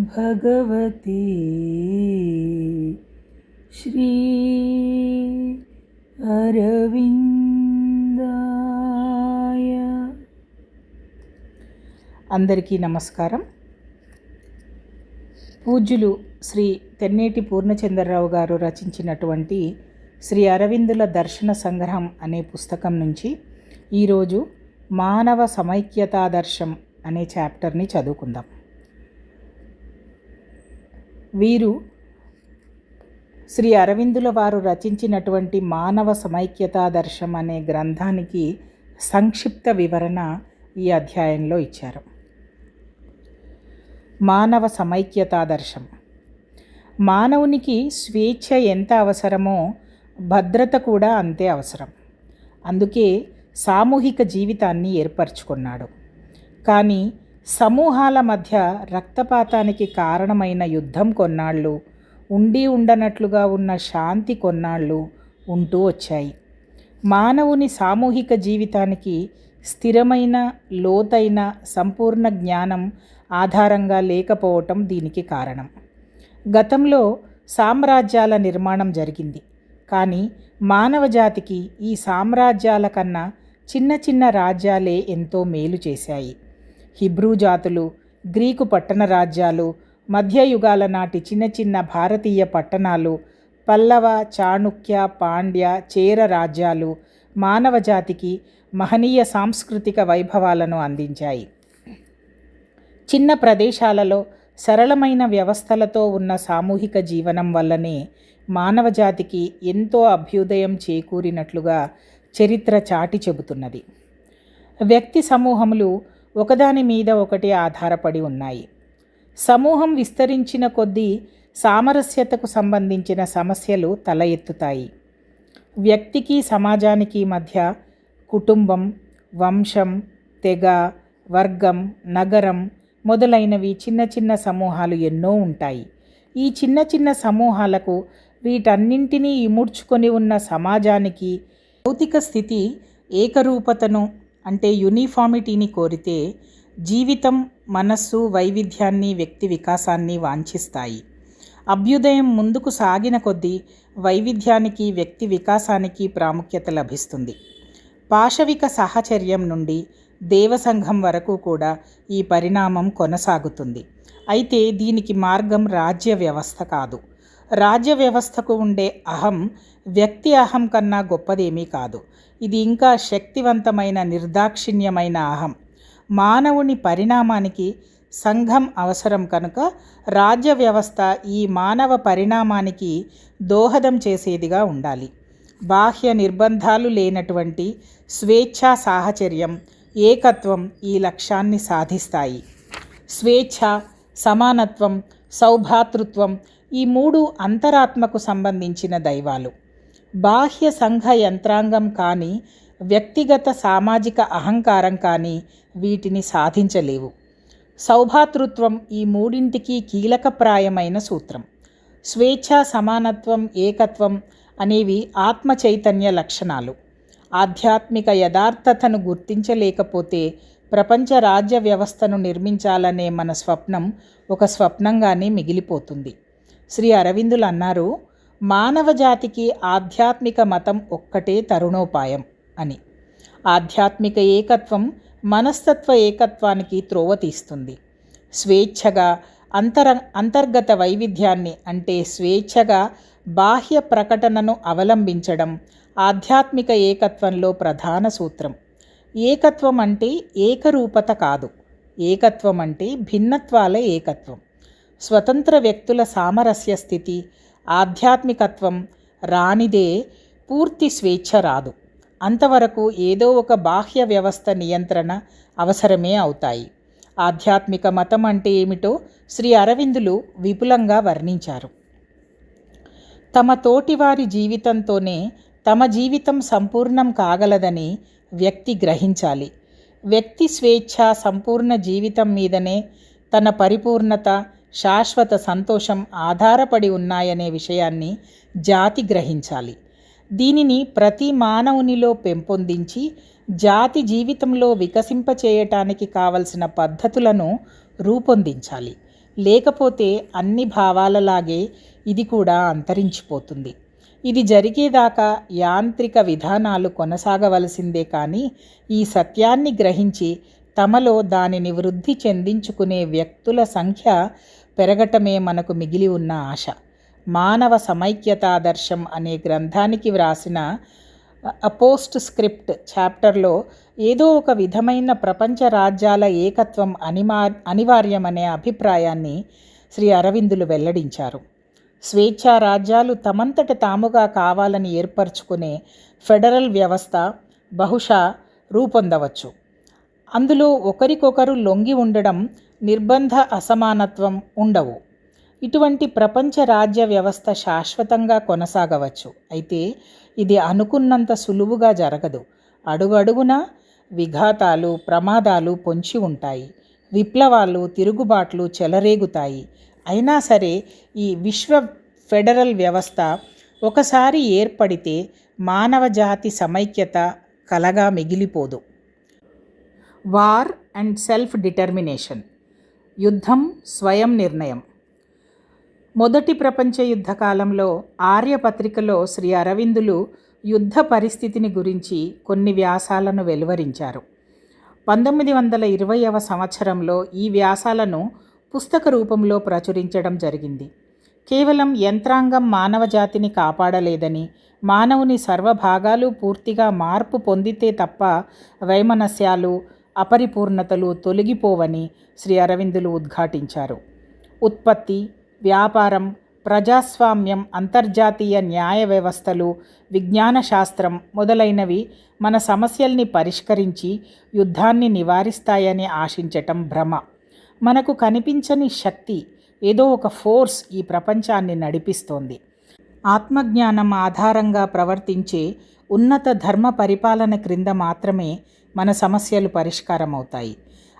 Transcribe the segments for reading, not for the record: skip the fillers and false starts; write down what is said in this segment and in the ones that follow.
భగవతి శ్రీ అరవిందాయ. అందరికీ నమస్కారం. పూజ్యులు శ్రీ తెన్నేటి పూర్ణచంద్రరావు గారు రచించినటువంటి శ్రీ అరవిందుల దర్శన సంగ్రహం అనే పుస్తకం నుంచి ఈరోజు మానవ సమైక్యతాదర్శం అనే చాప్టర్ని చదువుకుందాం. వీరు శ్రీ అరవిందుల వారు రచించినటువంటి మానవ సమైక్యతాదర్శం అనే గ్రంథానికి సంక్షిప్త వివరణ ఈ అధ్యాయంలో ఇచ్చారు. మానవ సమైక్యతాదర్శం. మానవునికి స్వేచ్ఛ ఎంత అవసరమో భద్రత కూడా అంతే అవసరం. అందుకే సామూహిక జీవితాన్ని ఏర్పరచుకున్నాడు. కానీ సమూహాల మధ్య రక్తపాతానికి కారణమైన యుద్ధం కొన్నాళ్ళు, ఉండి ఉండనట్లుగా ఉన్న శాంతి కొన్నాళ్ళు ఉంటూ వచ్చాయి. మానవుని సామూహిక జీవితానికి స్థిరమైన, లోతైన, సంపూర్ణ జ్ఞానం ఆధారంగా లేకపోవటం దీనికి కారణం. గతంలో సామ్రాజ్యాల నిర్మాణం జరిగింది. కానీ మానవ జాతికి ఈ సామ్రాజ్యాల కన్నా చిన్న చిన్న రాజ్యాలే ఎంతో మేలు చేశాయి. హిబ్రూ జాతులు, గ్రీకు పట్టణ రాజ్యాలు, మధ్యయుగాల నాటి చిన్న చిన్న భారతీయ పట్టణాలు, పల్లవ, చాణుక్య, పాండ్య, చేర రాజ్యాలు మానవ జాతికి మహనీయ సాంస్కృతిక వైభవాలను అందించాయి. చిన్న ప్రదేశాలలో సరళమైన వ్యవస్థలతో ఉన్న సామూహిక జీవనం వల్లనే మానవ జాతికి ఎంతో అభ్యుదయం చేకూరినట్లుగా చరిత్ర చాటి చెబుతున్నది. వ్యక్తి సమూహములు ఒకదాని మీద ఒకటి ఆధారపడి ఉన్నాయి. సమూహం విస్తరించిన కొద్దీ సామరస్యతకు సంబంధించిన సమస్యలు తల ఎత్తుతాయి. వ్యక్తికి, సమాజానికి మధ్య కుటుంబం, వంశం, తెగ, వర్గం, నగరం మొదలైనవి చిన్న చిన్న సమూహాలు ఎన్నో ఉంటాయి. ఈ చిన్న చిన్న సమూహాలకు వీటన్నింటినీ ఇముడ్చుకొని ఉన్న సమాజానికి భౌతిక స్థితి ఏకరూపతను అంటే యూనిఫామిటీని కోరితే జీవితం, మనస్సు వైవిధ్యాన్ని, వ్యక్తి వికాసాన్ని వాంఛిస్తాయి. అభ్యుదయం ముందుకు సాగిన కొద్దీ వైవిధ్యానికి, వ్యక్తి వికాసానికి ప్రాముఖ్యత లభిస్తుంది. పాశవిక సాహచర్యం నుండి దేవసంఘం వరకు కూడా ఈ పరిణామం కొనసాగుతుంది. అయితే దీనికి మార్గం రాజ్య వ్యవస్థ కాదు. రాజ్య వ్యవస్థకు ఉండే అహం వ్యక్తి అహం కన్నా గొప్పదేమీ కాదు. ఇది ఇంకా శక్తివంతమైన, నిర్దాక్షిణ్యమైన అహం. మానవుని పరిణామానికి సంఘం అవసరం కనుక రాజ్య వ్యవస్థ ఈ మానవ పరిణామానికి దోహదం చేసేదిగా ఉండాలి. బాహ్య నిర్బంధాలు లేనటువంటి స్వేచ్ఛా సాహచర్యం, ఏకత్వం ఈ లక్ష్యాన్ని సాధిస్తాయి. స్వేచ్ఛ, సమానత్వం, సౌభ్రాతృత్వం ఈ మూడు అంతరాత్మకు సంబంధించిన దైవాలు. బాహ్య సంఘ యంత్రాంగం కానీ, వ్యక్తిగత సామాజిక అహంకారం కానీ వీటిని సాధించలేవు. సౌభ్రాతృత్వం ఈ మూడింటికి కీలకప్రాయమైన సూత్రం. స్వేచ్ఛ, సమానత్వం, ఏకత్వం అనేవి ఆత్మ చైతన్య లక్షణాలు. ఆధ్యాత్మిక యథార్థతను గుర్తించలేకపోతే ప్రపంచ రాజ్య వ్యవస్థను నిర్మించాలనే మన స్వప్నం ఒక స్వప్నంగానే మిగిలిపోతుంది. శ్రీ అరవిందులు అన్నారు, మానవ జాతికి ఆధ్యాత్మిక మతం ఒక్కటే తరుణోపాయం అని. ఆధ్యాత్మిక ఏకత్వం మనస్తత్వ ఏకత్వానికి త్రోవ తీస్తుంది. స్వేచ్ఛగా అంతర్గత వైవిధ్యాన్ని అంటే స్వేచ్ఛగా బాహ్య ప్రకటనను అవలంబించడం ఆధ్యాత్మిక ఏకత్వంలో ప్రధాన సూత్రం. ఏకత్వం అంటే ఏకరూపత కాదు. ఏకత్వం అంటే భిన్నత్వాల ఏకత్వం. స్వతంత్ర వ్యక్తుల సామరస్య స్థితి, ఆధ్యాత్మికత్వం రానిదే పూర్తి స్వేచ్ఛ రాదు. అంతవరకు ఏదో ఒక బాహ్య వ్యవస్థ నియంత్రణ అవసరమే అవుతాయి. ఆధ్యాత్మిక మతం అంటే ఏమిటో శ్రీ అరవిందులు విపులంగా వర్ణించారు. తమ తోటివారి జీవితంతోనే తమ జీవితం సంపూర్ణం కాగలదని వ్యక్తి గ్రహించాలి. వ్యక్తి స్వేచ్ఛ, సంపూర్ణ జీవితం మీదనే తన పరిపూర్ణత, శాశ్వత సంతోషం ఆధారపడి ఉన్నాయనే విషయాన్ని జాతి గ్రహించాలి. దీనిని ప్రతి మానవునిలో పెంపొందించి జాతి జీవితంలో వికసింపచేయటానికి కావలసిన పద్ధతులను రూపొందించాలి. లేకపోతే అన్ని భావాలలాగే ఇది కూడా అంతరించిపోతుంది. ఇది జరిగేదాకా యాంత్రిక విధానాలు కొనసాగవలసిందే కానీ ఈ సత్యాన్ని గ్రహించి తమలో దానిని వృద్ధి చెందించుకునే వ్యక్తుల సంఖ్య పెరగటమే మనకు మిగిలి ఉన్న ఆశ. మానవ సమైక్యతాదర్శం అనే గ్రంథానికి వ్రాసిన పోస్ట్ స్క్రిప్ట్ చాప్టర్లో ఏదో ఒక విధమైన ప్రపంచ రాజ్యాల ఏకత్వం అనివార్యమనే అభిప్రాయాన్ని శ్రీ అరవిందులు వెల్లడించారు. స్వేచ్ఛా రాజ్యాలు తమంతట తాముగా కావాలని ఏర్పరచుకునే ఫెడరల్ వ్యవస్థ బహుశా రూపొందవచ్చు. అందులో ఒకరికొకరు లొంగి ఉండడం, నిర్బంధ అసమానత్వం ఉండవు. ఇటువంటి ప్రపంచ రాజ్య వ్యవస్థ శాశ్వతంగా కొనసాగవచ్చు. అయితే ఇది అనుకున్నంత సులువుగా జరగదు. అడుగడుగునా విఘాతాలు, ప్రమాదాలు పొంచి ఉంటాయి. విప్లవాలు, తిరుగుబాట్లు చెలరేగుతాయి. అయినా సరే ఈ విశ్వ ఫెడరల్ వ్యవస్థ ఒకసారి ఏర్పడితే మానవ జాతి సమైక్యత కలగా మిగిలిపోదు. War and self determination. యుద్ధం, స్వయం నిర్ణయం. మొదటి ప్రపంచ యుద్ధ కాలంలో ఆర్యపత్రికలో శ్రీ అరవిందులు యుద్ధ పరిస్థితిని గురించి కొన్ని వ్యాసాలను వెలువరించారు. 1920వ సంవత్సరంలో ఈ వ్యాసాలను పుస్తక రూపంలో ప్రచురించడం జరిగింది. కేవలం యంత్రాంగం మానవ జాతిని కాపాడలేదని, మానవుని సర్వభాగాలు పూర్తిగా మార్పు పొందితే తప్ప వైమనస్యాలు, అపరిపూర్ణతలు తొలగిపోవని శ్రీ అరవిందులు ఉద్ఘాటించారు. ఉత్పత్తి, వ్యాపారం, ప్రజాస్వామ్యం, అంతర్జాతీయ న్యాయ వ్యవస్థలు, విజ్ఞాన శాస్త్రం మొదలైనవి మన సమస్యల్ని పరిష్కరించి యుద్ధాన్ని నివారిస్తాయని ఆశించటం భ్రమ. మనకు కనిపించని శక్తి, ఏదో ఒక ఫోర్స్ ఈ ప్రపంచాన్ని నడిపిస్తోంది. ఆత్మజ్ఞానం ఆధారంగా ప్రవర్తించే ఉన్నత ధర్మ పరిపాలన క్రింద మాత్రమే మన సమస్యలు పరిష్కారమవుతాయి.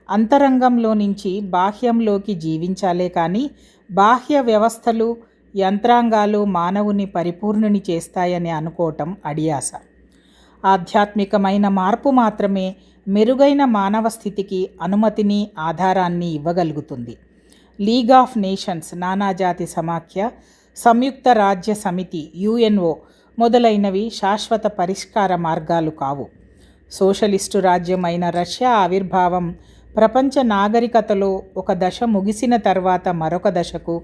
అంతరంగంలో నుంచి బాహ్యంలోకి జీవించాలే కానీ బాహ్య వ్యవస్థలు, యంత్రాంగాలు మానవుని పరిపూర్ణుని చేస్తాయని అనుకోవటం అడియాస. ఆధ్యాత్మికమైన మార్పు మాత్రమే మెరుగైన మానవ స్థితికి అనుమతిని, ఆధారాన్ని ఇవ్వగలుగుతుంది. లీగ్ ఆఫ్ నేషన్స్, నానాజాతి సమాఖ్య, సంయుక్త రాజ్య సమితి, యుఎన్ఓ మొదలైనవి శాశ్వత పరిష్కార మార్గాలు కావు. సోషలిస్టు రాజ్యం అయిన రష్యా ఆవిర్భావం ప్రపంచ నాగరికతలో ఒక దశ ముగిసిన తర్వాత మరొక దశకు,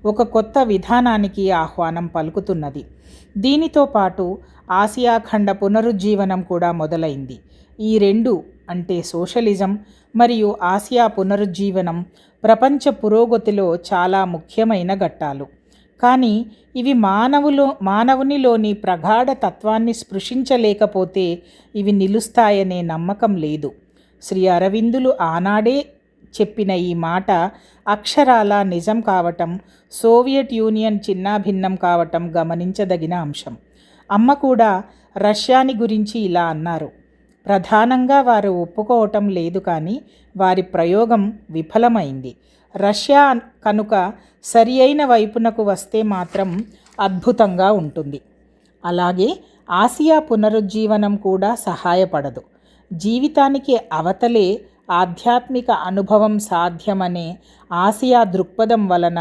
ఒక కొత్త విధానానికి ఆహ్వానం పలుకుతున్నది. దీనితో పాటు ఆసియా ఖండ పునరుజ్జీవనం కూడా మొదలైంది. ఈ రెండు అంటే సోషలిజం మరియు ఆసియా పునరుజ్జీవనం ప్రపంచ పురోగతిలో చాలా ముఖ్యమైన ఘట్టాలు. కానీ ఇవి మానవునిలోని ప్రగాఢ తత్వాన్ని స్పృశించలేకపోతే ఇవి నిలుస్తాయనే నమ్మకం లేదు. శ్రీ అరవిందులు ఆనాడే చెప్పిన ఈ మాట అక్షరాల నిజం కావటం, సోవియట్ యూనియన్ చిన్నాభిన్నం కావటం గమనించదగిన అంశం. అమ్మ కూడా రష్యాని గురించి ఇలా అన్నారు. ప్రధానంగా వారు ఒప్పుకోవటం లేదు కానీ వారి ప్రయోగం విఫలమైంది. రష్యా కనుక సరి అయిన వైపునకు వస్తే మాత్రం అద్భుతంగా ఉంటుంది. అలాగే ఆసియా పునరుజ్జీవనం కూడా సహాయపడదు. జీవితానికి అవతలే ఆధ్యాత్మిక అనుభవం సాధ్యమనే ఆసియా దృక్పథం వలన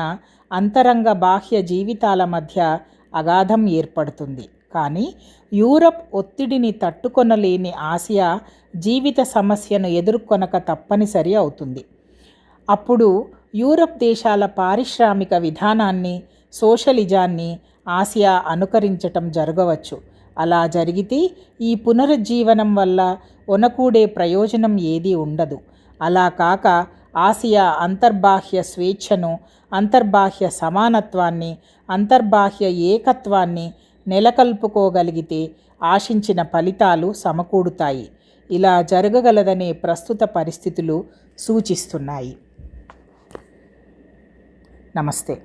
అంతరంగ బాహ్య జీవితాల మధ్య అగాధం ఏర్పడుతుంది. కానీ యూరప్ ఒత్తిడిని తట్టుకొనలేని ఆసియా జీవిత సమస్యను ఎదుర్కొనక తప్పనిసరి అవుతుంది. అప్పుడు యూరప్ దేశాల పారిశ్రామిక విధానాన్ని, సోషలిజాన్ని ఆసియా అనుకరించటం జరగవచ్చు. అలా జరిగితే ఈ పునరుజ్జీవనం వల్ల ఒనకూడే ప్రయోజనం ఏదీ ఉండదు. అలా కాక ఆసియా అంతర్బాహ్య స్వేచ్ఛను, అంతర్బాహ్య సమానత్వాన్ని, అంతర్బాహ్య ఏకత్వాన్ని నెలకొల్పుకోగలిగితే ఆశించిన ఫలితాలు సమకూడుతాయి. ఇలా జరగగలదనే ప్రస్తుత పరిస్థితులు సూచిస్తున్నాయి. నమస్తే.